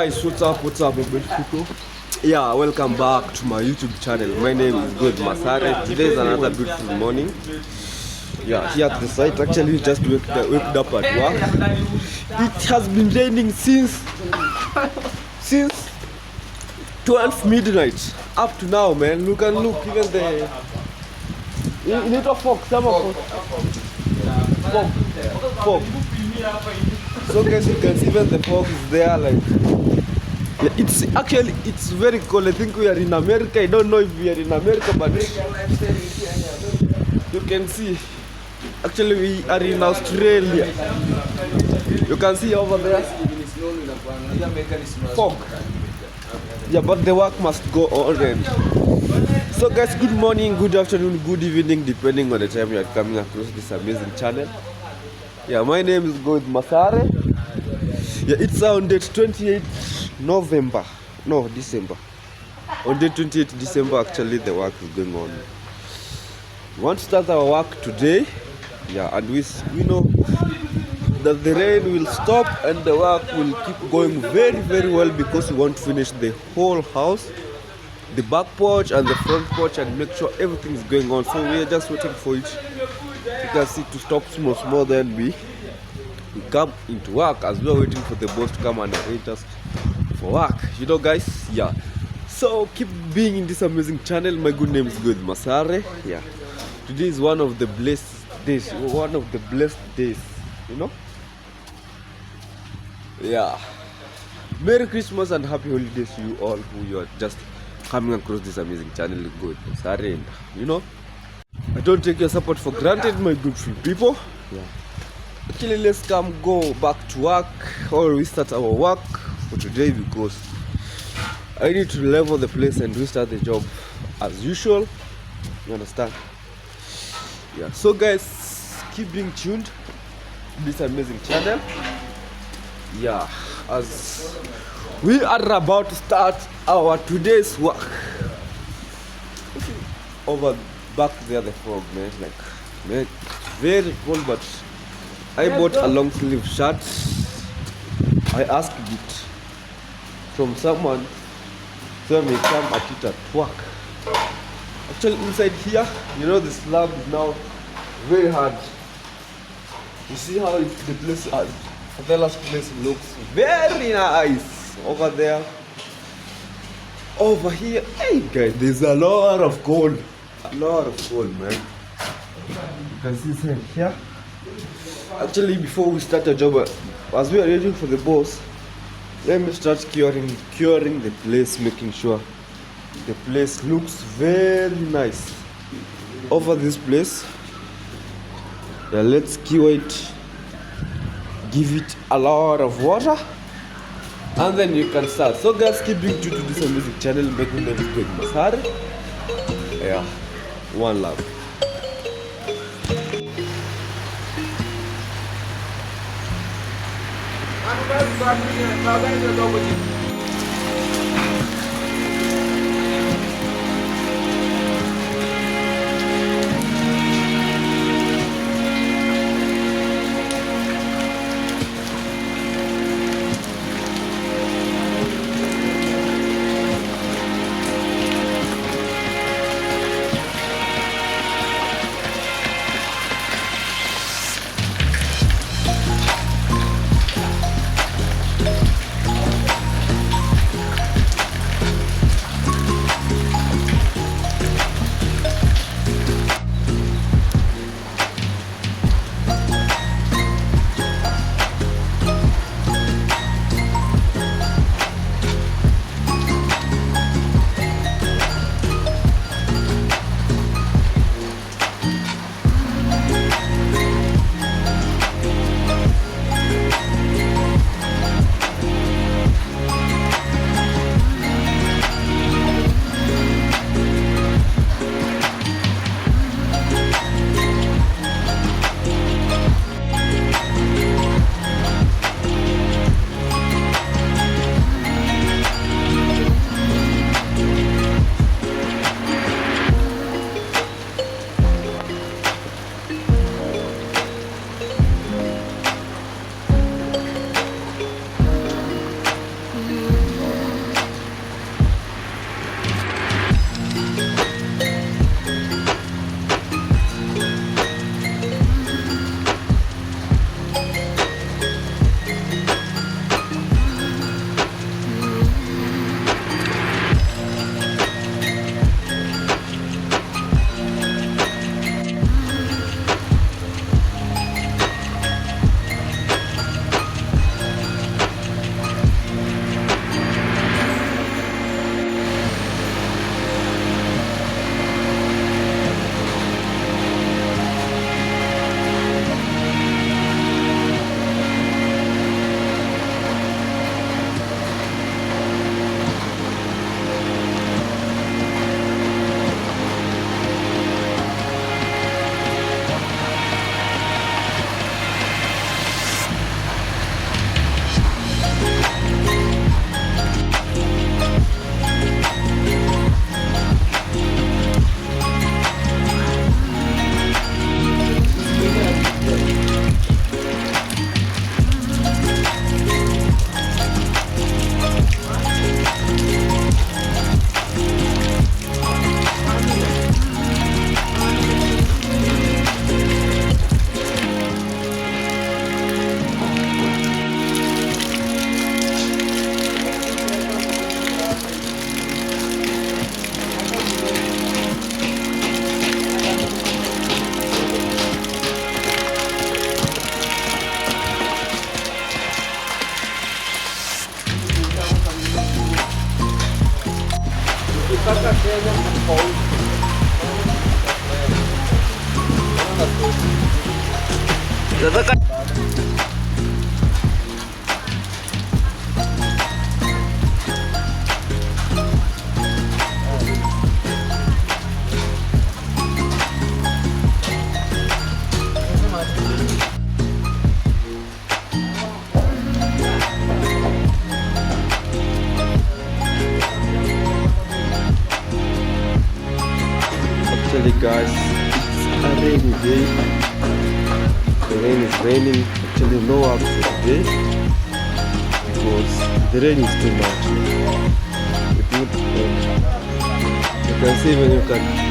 Guys, what's up, my beautiful people? Yeah, welcome back to my YouTube channel. My name is Good Masare. Today is another beautiful morning. Yeah, here at the site. Actually, we just waked up at work. It has been raining since 12 midnight up to now, man. You can look even the. You need a fog, fog. So guys, you can see even the fog is there, like. Yeah, it's very cold. I think we are in America. I don't know if we are in America, but you can see. Actually, we are in Australia. You can see over there fog. Yeah, but the work must go on. And so, guys, good morning, good afternoon, good evening, depending on the time you are coming across this amazing channel. Yeah, my name is Good Masare. Yeah, it's on date 28 November. No, December. On date 28 December, actually, the work is going on. We want to start our work today. Yeah, and we know that the rain will stop and the work will keep going very, very well because we want to finish the whole house, the back porch and the front porch, and make sure everything is going on. So we are just waiting for it, you can see, to stop small, then we come into work as we are waiting for the boss to come and arrange us for work. You know, guys, yeah. So keep being in this amazing channel. My good name is Good Masare. Yeah. Today is one of the blessed days. You know. Yeah. Merry Christmas and happy holidays to you all who are just coming across this amazing channel. Good Masare, and you know, I don't take your support for granted, my beautiful people. Yeah. Actually, let's go back to work, or we start our work for today, because I need to level the place and restart the job as usual. You understand? Yeah. So guys, keep being tuned to this amazing channel. Yeah, as we are about to start our today's work. Over back there, the fog, man, man, very cold, but I bought a long sleeve shirt. I asked it from someone, so I may come at it at work. Actually, inside here, you know, the slab is now very hard. You see how the place, the last place looks very nice over there. Over here, hey guys, there's a lot of cold, man. You can see it here. Actually, before we start the job, as we are waiting for the boss, let me start curing the place, making sure the place looks very nice. Over this place, yeah, let's cure it, give it a lot of water, and then you can start. So guys, keep being tuned to this amazing channel. Make me never Good Masare. Yeah, one love. Actually guys, it's a rainy day. The rain is raining. Actually no work for today because the rain is too much. It would, you can see when you can see.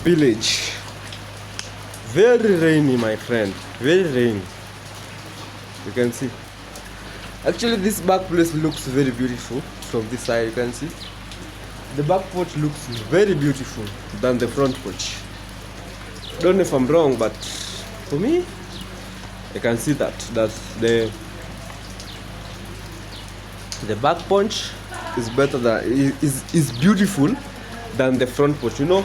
Village. Very rainy, my friend. Very rainy. You can see. Actually, this back place looks very beautiful from this side. You can see. The back porch looks very beautiful than the front porch. Don't know if I'm wrong, but for me, I can see that the back porch is better than is beautiful than the front porch. You know.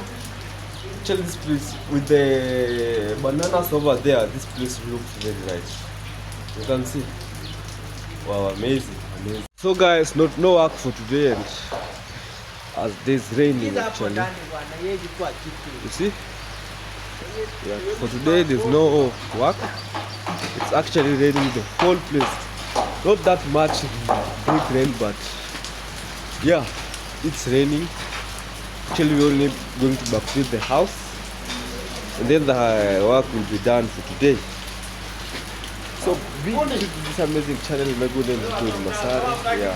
Actually, this place with the bananas over there, this place looks very nice. You can see. Wow, amazing, amazing. So guys, no work for today, and as this raining actually. You see? Yeah, for today there's no work. It's actually raining the whole place. Not that much big rain, but yeah, it's raining. Actually, we're only going to backfill the house, and then the work will be done for today. So, be tuned to this amazing channel. My good name is Masari. Yeah,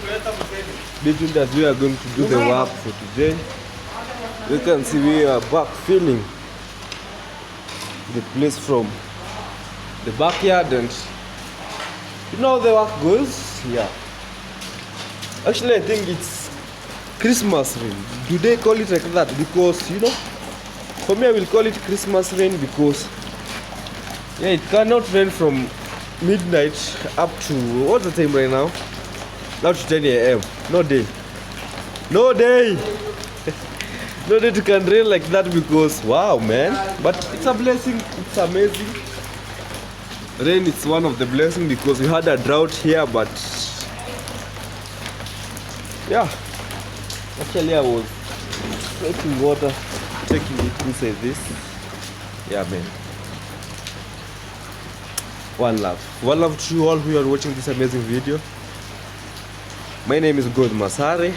be tuned as we are going to do the work for today. You can see we are backfilling the place from the backyard, and you know how the work goes. Yeah, actually, I think it's Christmas rain. Do they call it like that? Because you know, for me I will call it Christmas rain because yeah, it cannot rain from midnight up to what's the time right now? Now to 10 a.m. No day. No day. No day to can rain like that because wow man. But it's a blessing, it's amazing. Rain is one of the blessings because we had a drought here, but yeah. Actually, I was taking water, taking it inside this. Yeah, man. One love. One love to you all who are watching this amazing video. My name is God Masare.